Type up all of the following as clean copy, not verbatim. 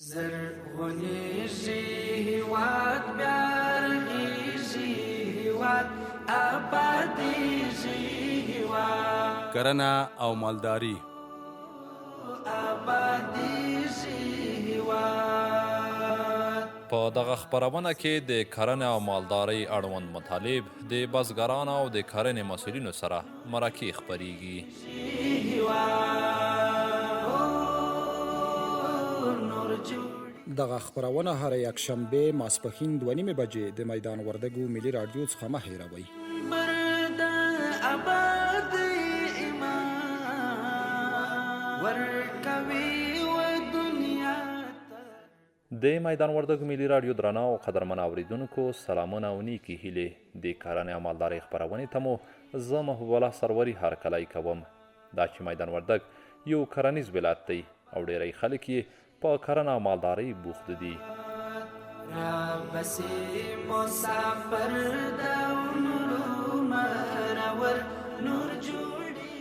زرغونیږي هیواد بیا رغیږي هیواد آبادیږي هیواد کرنه او مالداري آبادیږي هیواد. په دغه خپرونه کې د کرنې او مالدارۍ اړوند مطالب د بزګرانو او د کرنې مسؤلینو سره مرکې خپریږي. دغه خپرونه هر یک شنبه ماسپښین 2:30 بجې د میدان وردګو ملي رادیو څخه مه هېروئ. د میدان وردګو ملي رادیو درنه او قدرمن اوریدونکو سلامونه او نیکې هیلې. د کرنې او مالدارۍ خپرونې ته مو زه محبوب الله سروري هرکلی کوم. دا چې میدان وردګ یو کرنیز ولایت دی او ډیری خلک یې په کرنه او مالدارۍ بوخت دي.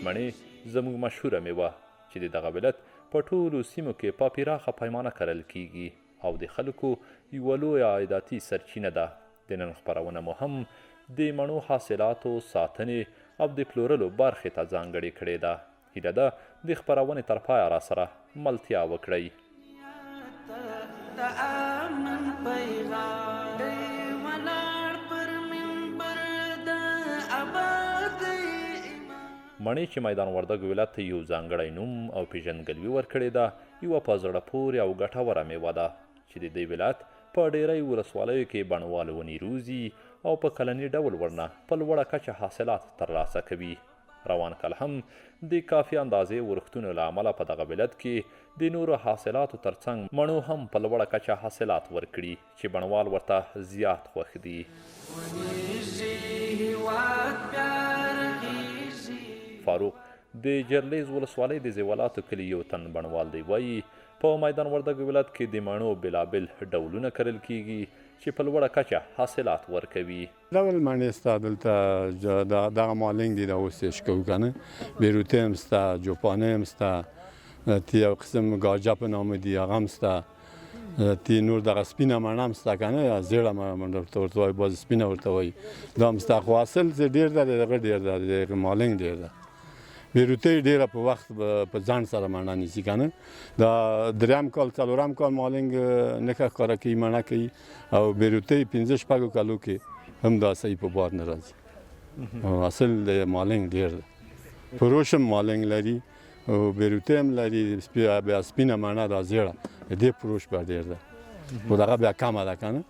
مڼې زموږ مشهوره میوه چې د دغه ولایت په ټولو سیمو کې په پراخه پیمانه کرل کیږي او د خلکو یوه لویه عایداتي سرچینه ده. د نن خپرونه مو هم د مڼو حاصلاتو ساتنې او د پلورلو برخې ته ځانګړې کړې ده. هیله ده د خپرونې تر پایه راسره ملتیا وکړئ. مڼې چې میدان وردګ ولایت ته یو ځانګړی نوم او پیژندګلوي ورکړې ده، یوه په زړه پورې او ګټوره میوه ده چې د دې ولایت په ډیری ولسوالیو کې بڼوال ونې روزي او په کلني ډول ورنه په لوړه کچه حاصلات ترلاسه کوي. روان کال هم د کافي اندازې ورښتونو له امله په دغه ولایت کې د نورو حاصلاتو ترڅنګ مڼو هم په لوړه کچه حاصلات ورکړي چې بڼوال ورته زیات خوښ دي. فاروق د جرلیز ولسوالۍ د زیولاتو کلي یو تن بڼوال دی. وایي په میدان وردګ ولایت کې د مڼو بېلابېل ډولونه کرل کیږي چې په لوړه کچه حاصلات ورکوي. ډول مڼې سته دلته دغه مالنګ دي دا اوس یې کوو که نه، بیروتې هم سته، جوپانې هم سته، تی یو قسم ګاجه په نامه دي هغه هم سته، تی نور دغه سپینه مڼه هم سته که نه، زیړه مڼه ورته وایي، بعضې سپینه ورته وایي، دا هم سته. خو حاصل ډېر ده، د دغه ډېر ده، د مالنګ ډېر ده. بیروتې ډېره په وخت په ځان سره مڼه نیسي که نه. دا دریم کال څلورم کال مالنګ نښه ښکاره کوي، مڼه کوي، او بیروتې 5-6 کالو کې هم دا صحیح په بار نه راځي. او حاصل د مالنګ ډېر ده. فروش هم مالنګ لري او بیروتې هم لري، بیا سپینه مڼه دا زیړه د دې فروش به ډېر ده. خو دغه بیا کمه ده که نه.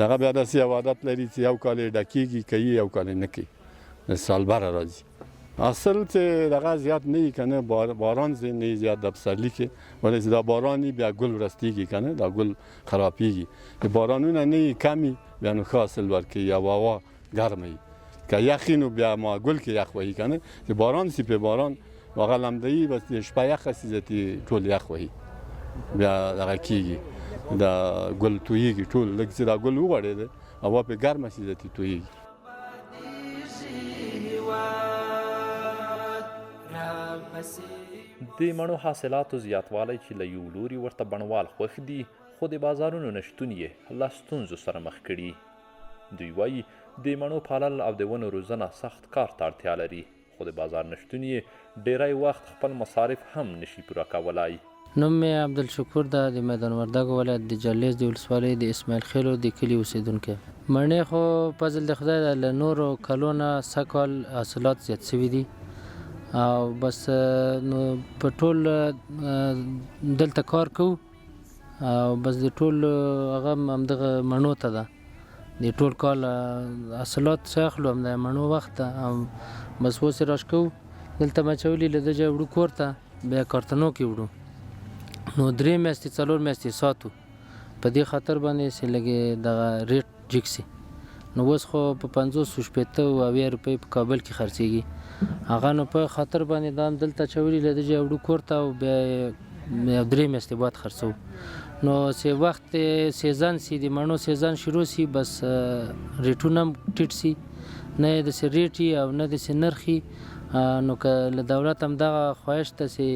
دغه بیا داسې یو عادت لري چې یو کال یې ډکېږي، کوي، یو کال یې نه کوي، سالبره راځي. اصل چې دغه زیات نه وي که نه، باران نه وي زیات د پسرلي کې، ولې چې دا باران وي بیا ګل ورستېږي که نه، دا ګل خرابېږي. د بارانونه نه وي کم وي بیا نو ښه حاصل ورکوي، او هوا ګرمه وي. که یخ وي نو بیا ما ګل کې یخ وهي که نه، چې باران سي پې باران هغه لمده وي، بس د شپه یخه سي ځتې ټول یخ وهي، بیا دغه کېږي، دا ګل تویېږي ټول. لږ چې دا ګل وغوړېده هوا پې ګرمه سي ځتې تویېږي. د مڼو حاصلاتو زیاتوالی چې له یو لوري ورته بڼوال خوښ دي، خو د بازارونو نشتون یې له ستونزو سره مخ کړي. دوی وایي د مڼو پالل او د ونو روزنه سخت کار ته اړتیا لري، خو د بازار نشتون یې ډیری وخت خپل مصارف هم نشي پوره کولی. نوم مې عبدالشکور ده، د میدان وردګ ولایت د جرلیز د ولسوالۍ د اسماعیل خیلو د کلي اوسېدونکی. مڼې خو فضل د خدای ده، له نورو کلو نه سږ کال حاصلات زیات شوي دي، او بس نو په ټول دلته کار کوو، او بس د ټول هغه همدغه مڼو ته ده. د ټول کال حاصلات څه اخلو، همدا مڼو وخت ده، بس اوس یې راش کوو. دلته مچولي له ده ځای وړو کور ته، بیا کارتنو کې وړو، نو 3 میاشتې 4 میاشتې ساتو، په دې خاطر باندې چې لږې دغه ریټ جګ سي. نو اوس خو په 50-60 روپۍ په کابل کې خرڅېږي، هغه نو په خاطر باندې دا هم دلته اچولي له ده ځای وړو کور ته، او بیا 3 میاشتې بعد خرڅوو. نو چې وخت سیزن سي، د مڼو سیزن شروع سي، بس ریټونه هم ټیټ سي، نه یې داسې ریټ وي او نه داسې نرخ وي. نو که له دولت هم دغه خواهش ته چې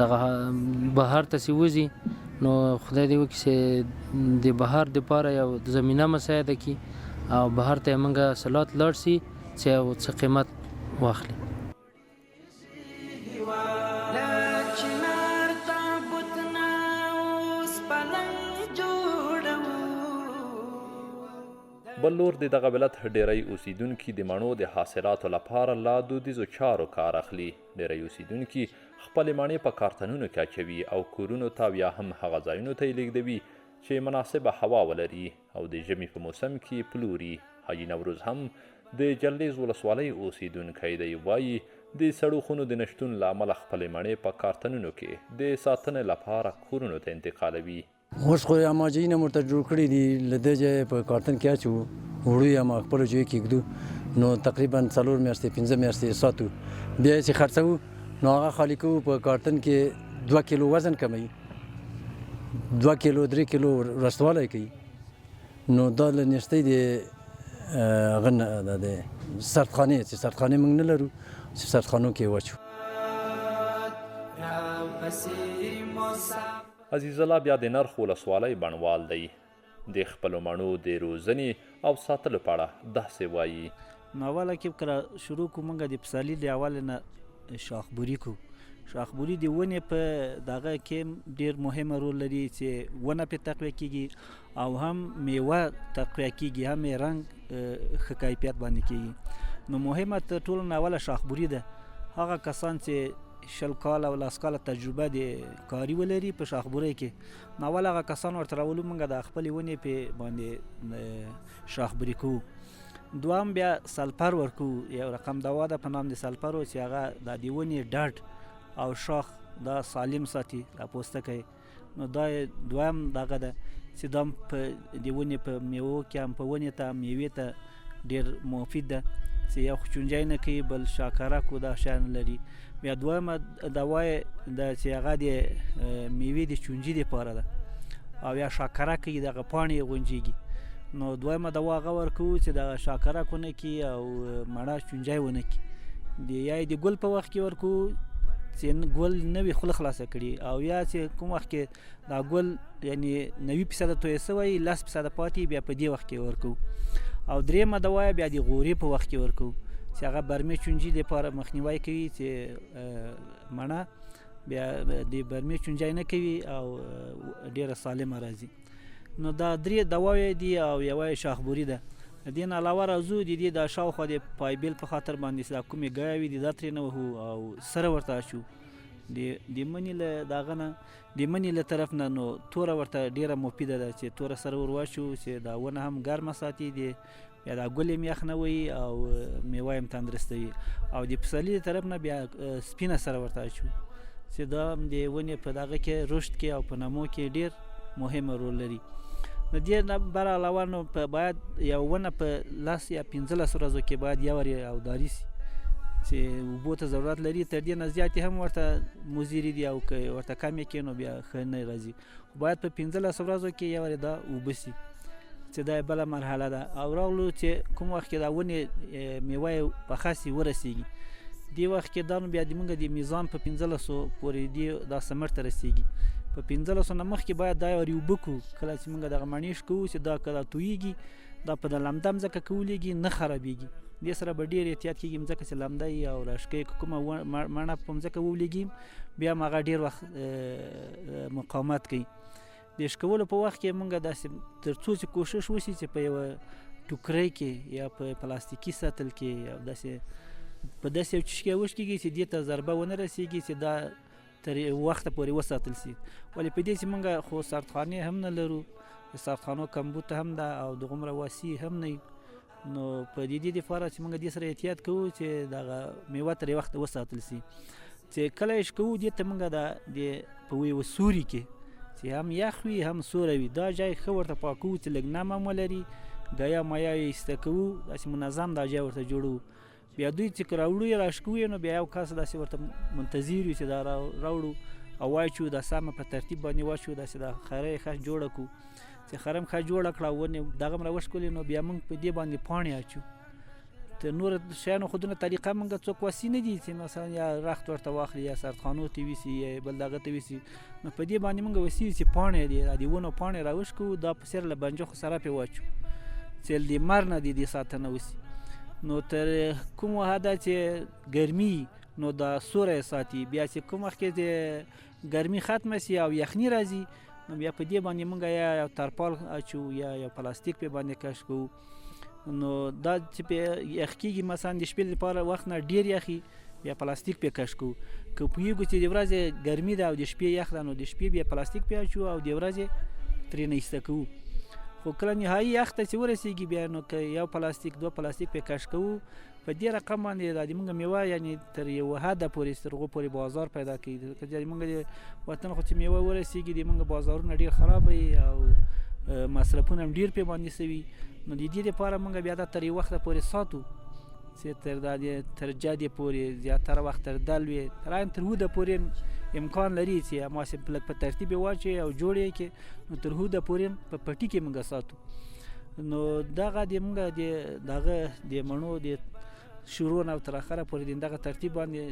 دغه بهر ته چې وځي، نو خدای دې وکړي چې د بهر دپاره یو زمینه مساعده کړي او بهر ته یې موږ حاصلات لاړ سي چې یو څه قیمت واخلي. بل لور د دغه ولایت ډیری اوسیدونکي د مڼو د حاصلاتو لپاره لا دودیزو چارو کار اخلي. ډیری اوسیدونکي خپلې مڼې په کارتنونو کې اچوي او کورونو ته یا هم هغه ځایونو ته یې لیږدوي چې مناسبه هوا ولري او د ژمي په موسم کې پلوري. حاجي نوروز هم د جلریز ولسوالۍ اوسیدونکی دی. وایي د سړو خونو د نشتون له امله خپلې مڼې په کارتنونو کې د ساتنې لپاره کورونو ته انتقالوي. اوس خو اماجي نه مرته جوړ کړي دي، له دې ځایه په کارتن کې اچوو، وړو یې ما خپلو ځایو کې ږدو، نو تقریبا 4 میاشتې 5 میاشتې ساتو، بیا یې چې خرڅوو نو هغه خالي کوو په کارتن کې 2 کیلو وزن کموي، 2 کیلو 3 کیلو رسوالی کوي. نو دا له نشتۍ د هغه د سردخانې چې سردخانې موږ نه لرو چې سردخانو کې واچو. عزیز الله بیا د نرخ ولسوالۍ بڼوال دی. د خپلو مڼو د روزنې او ساتلو په اړه داسې وایي. ناوله کې کله شروع کوو موږ د پسرلي د اول نه شاخبوري کوو. شاخبوري د ونې په دغه کې ډېر مهم رول لري چې ونه پرې تقویه کیږي او هم میوه تقویه کیږي، هم یې رنګ ښه کیفیت باندې کیږي. نو مهمه تر ټولو نه اوله شاخبوري ده. هغه کسان چې 20 کاله او 10 کاله تجربه د کاري ولري په شاخبورۍ کې، نو اول هغه کسان ورته راولو موږ د خپلې ونې په باندې شاخبوري کوو. دوام بیا سلفر ورکوو، یو رقم دوا ده په نام د سلفرو چې هغه د دې ونې ډډ او شاخ دا سالم ساتي دا پوستکی. نو دا دویم دغه ده چې دا په دې ونې په میوو کې هم په ونې ته میوې ته ډېر مفید ده چې یو خو چونجی نه کوي بل شاکرک و دا شیان لري. بیا دویمه دوا یې ده چې هغه د میوې د چونجي دپاره ده او یا شاکرک کوي دغه پاڼې یې غونجېږي. نو دویمه دوا هغه ورکوو چې دغه شاکرک ونه کړي او مڼه چونجی ونه کړي. یا یې د ګل په وخت کې ورکوو چې ګل نه وي خوله خلاصه کړي، او یا چې کوم وخت کې دا ګل یعنی 90% تویې سوی 10% پاتې بیا په دې وخت کې ورکوو. او درېیمه دوا یې بیا د غورې په وخت کې ورکوو چې هغه برمې چونجي دپاره مخنیوی کوي چې مڼه بیا د برمې چونجی نه کوي او ډېره سالمه راځي. نو دا 3 دواوې دي او یوه یې شاخبوري ده. د دې نه علاوه راځو د دې د شاوخوا د پایبیل په خاطر باندې دا کومې ګایې وي دا ترې نه وهو او سره ورته اچو د مني له دغه نه د مني له طرف نه. نو توره ورته ډېره مفیده ده چې توره سره ور واچو چې دا ونه هم ګرمه ساتي، بیا دا ګل یې یخ نه وي او میوه یې هم تندرسته وي. او د پسرلي د طرف نه بیا سپینه سره ورته اچو چې دا هم د ونې په دغه کې رشد کې او په نمو کې ډېر مهم رول لري. د دې نه بر علاوه نو باید یو ونه په 10 یا 15 ورځو کې باید یورې او داري سي چې اوبو ته ضرورت لري. تر دې نه زیاتې هم ورته مضرې دي او که ورته کمې کړي نو بیا ښه نه راځي. خو باید په 15 ورځو کې یورې دا اوبه سي چې دا بله مرحله ده. او راغلو چې کوم وخت کې دا ونې میوه یې پخه سي ورسېږي، دې وخت کې دا نو بیا زموږ د میزان په 1500 پورې دا ثمر ته رسېږي. په 1500 نه مخکې باید دا یورې اوبه کړو. کله چې موږ دغه مڼې شکوو چې دا که دا تویېږي دا په د لمده مځکه کې ولېږي نه خرابېږي. دې سره به ډېر احتیاط کېږي، مځکه چې لمده وي او راشکۍ که کومه مڼه په مځکه وولېږي بیا هم هغه ډېر وخت مقاومت کوي. د شکولو په وخت کې موږ داسې تر څو چې کوشش وشي چې په یوه ټوکرۍ کې یا په پلاستیکي سطل کې یا داسې په داسې یو څیز کې وشکېږي چې دې ته ضربه ونه رسېږي چې دا تر وخته پورې وساتل سي. ولې په دې چې موږ خو سردخانې هم نه لرو، د سردخانو کمبود هم ده او دغومره واسي هم نه. نو په دې دپاره چې موږ دې سره احتیاط کوو چې دغه میوه تر وخته وساتل سي. چې کله یې شکوو دې ته موږ د په یوه سوري کې چې هم یخ وي هم سوری وي دا ځای ښه ورته پاکوو چې لږ نم هم ولري، ګیا مایا یې ایسته کوو، داسې منظم دا ځای ورته جوړوو. بیا دوی چې که راوړو یې راشکوو یې نو بیا یو کس داسې ورته منتظر وي چې دا راوړو او واچو دا سمه په ترتیب باندې واچو، داسې دا خره یې ښه جوړه کړو چې خره هم ښه جوړه کړه ونې دغه هم راوښکلې. نو بیا موږ په دې باندې پاڼې اچو. نور شیانو خودونه طریقه موږ څوک وسی نه دي چې مثلا یا رخت ورته واخلي یا سردخانو ته ویسي یا بل دغه ته ویسي. نو په دې باندې موږ وسی چې پاڼې دي د ونو پاڼې راوشکو دا په سر له بنجو خو سره پې واچو چې د مر نه دي ساتنه وسی. نو تر کوم حده چې ګرمي نو دا سوری ساتي، بیا چې کوم وخت کې د ګرمي ختمه سي او یخني راځي نو بیا په دې باندې موږ یا یو ترپال اچو یا یو پلاستیک په باندې کش کوو. نو دا چې په یخ کېږي مثلا د شپې لپاره وخت نه ډېر یخي بیا پلاستیک پې کش کوو. که پوهېږو چې د ورځې ګرمي ده او د شپې یخ ده نو د شپې بیا پلاستیک پې اچو او د ورځې ترې نه ایسته کوو. خو کله نهایي یخ ته چې ورسېږي بیا نو که یو پلاستیک دوه پلاستیک پې کش کوو په دې رقم باندې دا د موږ میوه یعنی تر یو حده پورې تر هغو پورې بازار پیدا کوي. که موږ د وطن خو چې میوه ورسېږي د موږ بازارونه ډېر خراب وي او مصرفونه هم ډېر پې باندې سوي. نو د دې دپاره موږ بیا دا تر یو وخته پورې ساتو چې تر جدې پورې زیاتره وخت تر دل وي تر هوده پورې امکان لري چې هماسې لږ په ترتیب یې واچوي او جوړ یې کړي نو تر هوده پورې په پټي کې موږ ساتو. نو دغه د موږ دغه د مڼو د شروع نه تر اخره پورې دغه ترتیب باندې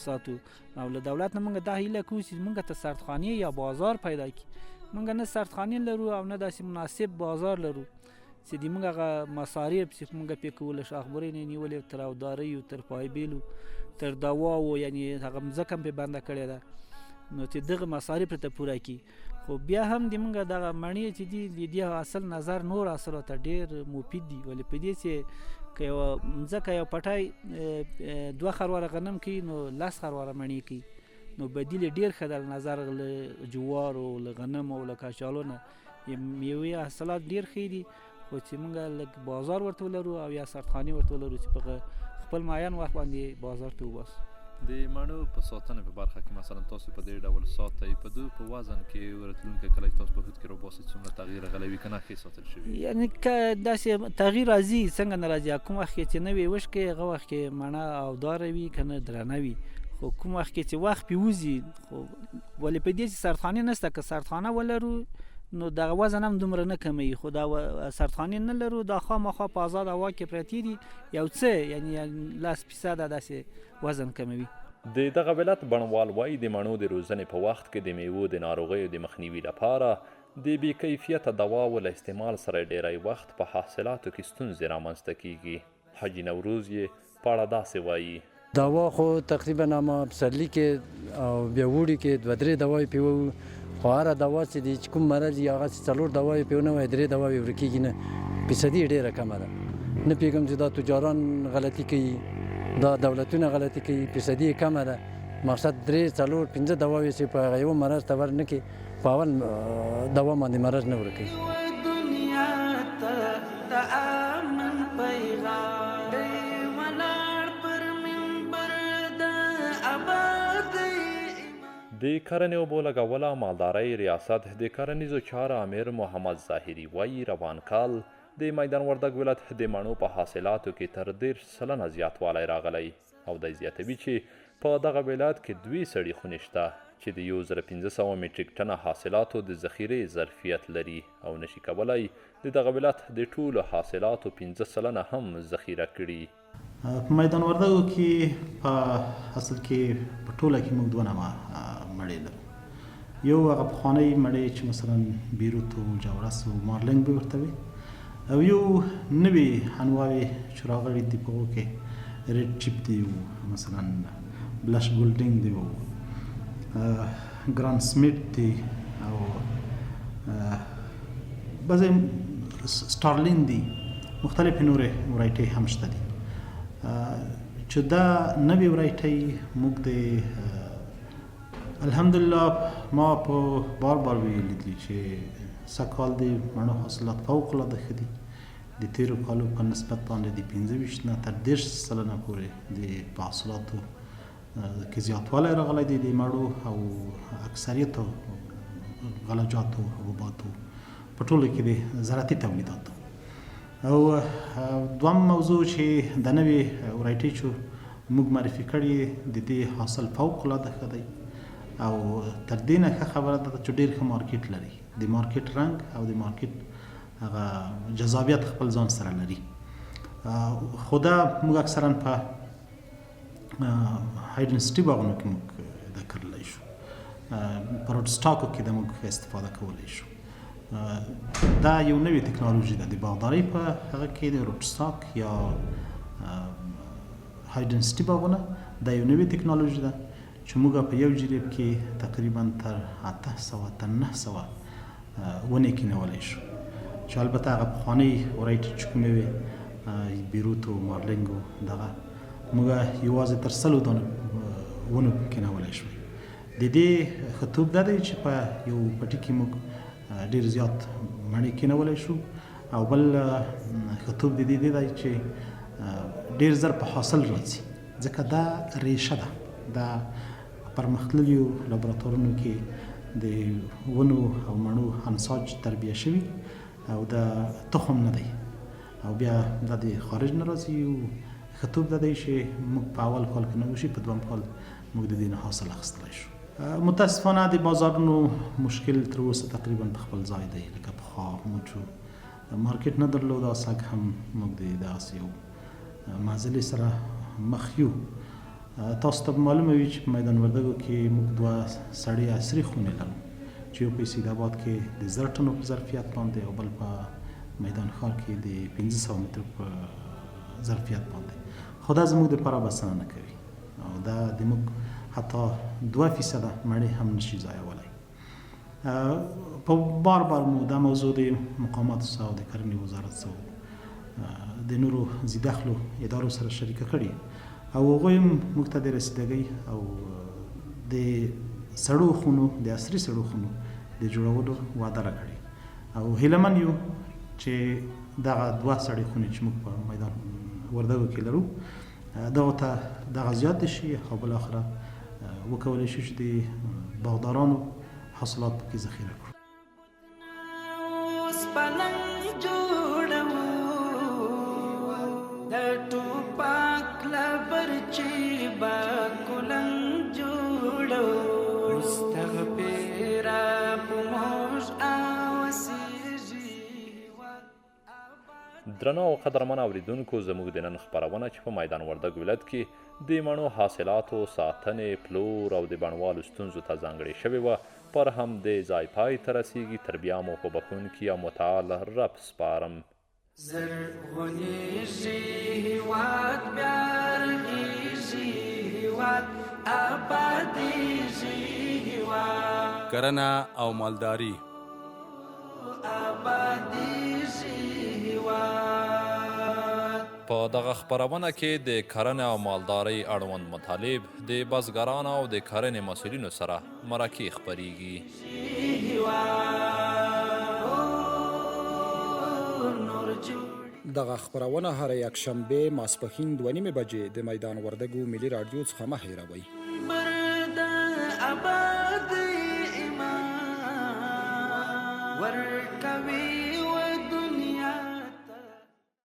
ساتو. او له دولت نه موږ دا هیله کوو چې موږ ته سردخانې یا بازار پیدا کړي. موږ نه سردخانې لرو او نه داسې مناسب بازار لرو چې د موږ هغه مصارف چې موږ پې کوو له شاخبرۍ نه نیولې تر اوداریو تر پایبیلو تر دواو یعنی هغه مځکه هم پې بنده کړې ده نو چې دغه مصارف ورته پوره کړي. خو بیا هم د موږ دغه مڼې چې دي د دې اصل نظر نور اصلو ته ډېر مفید دي. ولې په دې چې که یوه مځکه یو پټی 2 خرواره غنم کوي نو 10 خرواره مڼې کوي نو بدیل یې ډېر ښه ده له نظر له جوارو له غنمو او له کچالو نه میوې حاصلات ډېر ښه دي. خو چې موږ لږ بازار ورته ولرو او یا سردخانې ورته ولرو چې په خپل معین وخت باندې بازار ته وباسو. د مڼو په ساتنې په برخه کې مثلا تاسو په دې ډول ساتئ په دوی په وزن کې راتلونکی کله تاسو په هوت کې راوباسئ څومره تغییر راغلی وي که نه ښې ساتل شوي یعنې که داسې تغییر راځي څنګه نه راځي کوم وخت کې چې نوې وشکې هغه وخت کې مڼه اوداره وي که نه درنه وي. خو کوم وخت کې چې وخت پې وځي خو ولې په دې چې سردخانې نشته که سردخانه ولرو نو دغه وزن هم دومره نه کموي. خو دا سردخانې نه لرو دا خامخا په آزاد هوا کې پرتې دي یو څه یعنې 10% داسې وزن کموي. د دغه ولایت بڼوال وایي د مڼو د روزنې په وخت کې د میوو د ناروغیو د مخنیوي لپاره د بې کیفیته دواو له استعمال سره ډیری وخت په حاصلاتو کې ستونزې رامنځته کیږي. حاجي نوروز یې په اړه داسې وایي دوا خو تقریبا هم پسرلي کې او بیا وړي کې 2-3 دواوې پې وو خو هره دوا چې د کوم مرض یې هغه 4 دواوې پې ونه وایي 3 دواوې ورکېږي نه فیصدي یې ډېره کمه ده. نه پوهېږم چې دا تجاران غلطي کوي دا دولتونه غلطي کوي فیصدي یې کمه ده. مقصد 3-4-5 دواوې چې په هغه یو مرض ته ور نه کړي په اول دوا باندې مرض نه ورکوي. دنیا ته د امن پیغام د کرنې اوبو لګول او مالدارۍ ریاست د کرنیزو چارو امیر محمد ظاهري وایي روان کال د میدان وردګ ولایت د مڼو په حاصلاتو کې تر 10% زیاتوالی راغلی او د زیاتوي چې په دغه ولایت کې 2 سړي خونې شته چې د 1500 میټریک ټنه حاصلاتو د ذخیرې ظرفیت لري او نشي کولی د دغه ولایت د ټولو حاصلاتو 15% هم ذخیره کړي. په میدان وردګو کې په اصل کې په ټوله کې موږ 2 نوعه مڼې لرو. یو هغه پخوانۍ مڼې چې مثلا بیروت او جاورس او مارلنګ به ورته وي او یو نوې انواوې چې راغلي دي په هغو کې ریډ چیپ دی مثلا بلش ګولډینګ دی او ګران سمیټ دی او بعضې سټارلین دی مختلفې نورې ورایټۍ هم شته دي چې دا نوې ورایټۍ موږ د الحمدلله ما په بار ویلي دي چې سږکال د مڼو حاصلات فوق العاده ښه دي. د تیرو کالو په نسبت باندې د 15 نه تر 10% پورې د حاصلاتو کې زیاتوالی راغلی دی د مڼو او اکثریتو غلجاتو حبوباتو په ټولو کې د زراعتي تولیداتو. او دوم موضوع چې د نوې ورایټۍ چې موږ معرفي کړي د دې حاصل فوق العاده ښه دی او تر دې نه ښه خبره ده چې ډېر ښه مارکیټ لري. د مارکیټ رنګ او د مارکیټ هغه جذابیت خپل ځان سره لري. خو دا موږ اکثرا په های ډنسټي باغونو کې موږ دا کرلی شو، په روډ سټاکو کې د موږ استفاده کولی شو. دا یو نوې تکنالوژي ده د باغدارۍ په هغه کې د روډ سټاک یا های ډنسټي باغونه دا یو نوې تکنالوژي ده چې موږ په یو جریب کې تقریبا تر 800 تر 900 ونې کینولی شو، چې البته هغه پخوانۍ ورایټي چې کومې وې بیروت او مارلینګ او دغه موږ یوازې تر 100 دانو ونو کینولی شو. د دې ښه توب دا دی چې په یو پټي کې موږ ډېر زیات مڼې کینولی شو، او بل ښه توب د دې دی چې ډېر زر په حاصل راځي، ځکه دا ریشه ده. دا پرمختللیو لابراتوارونو کې د ونو او مڼو انساج تربیه شوي او دا تخم نه دی، او بیا دا د خارج نه راځي. او ښه توب دا دی چې موږ په اول کال کې نه وشي، په دویم کال موږ د دې نه حاصل اخیستلی شو. متاسفانه د بازارونو مشکل تر اوسه تقریبا په خپل ځای دی، لکه پخوا موږ مارکیټ نه درلود، اساک هم موږ د داسې یو معضلې سره مخ یو. تاسو ته معلومه وي چې په میدان وردګو کې موږ 2 سړې عصري خونې لرو، چې یو په سید آباد کې د 1000 ټنو په ظرفیت باندې، او بل په میدان ښار کې د 1500 متر په ظرفیت باندې. خو دا زموږ دپاره بسنه نه کوي، او دا د موږ حتی 2% مڼې هم نشي ځایولی. په بار مو دا موضوع د مقاماتو سره او د کرنې وزارت سره د نورو ذیدخلو ادارو سره شریکه کړې، او هغوی هم موږ ته د رسیدګۍ او د سړو خونو د عصري سړو خونو د جوړولو وعده راکړې، او هیله من یو چې دغه 2 سړې خونې چې موږ په میدان وردګو کې لرو دغه ته دغه زیات شي، او بالاخره وکولی شي چې د باغدارانو حاصلات پکې ذخیره کړو. درنو او قدرمن اوریدونکو، زموږ د نن خپرونه چې په میدان وردګ ولایت کې د مڼو حاصلاتو ساتنې، پلور او د بڼوالو ستونزو ته ځانګړې شوې وه، پر همدې ځای پای ته رسیږي. تر بیا مو په بخښونکي او متعال رب سپارم. زرغونیږي هېواد بیا رغیږي هېواد آبادیږي هېواد، کرنه او مالداري آبادیږي هېواد. په دغه خپرونه کې د کرنې او مالدارۍ اړوند مطالب د بزګرانو او د کرنې مسؤلینو سره مرکې خپریږي. دغه خپرونه هر یک شنبه ماسپښین 2:30 بجې د میدان وردګو ملي رادیو څخه مه هېروئ. ورکوي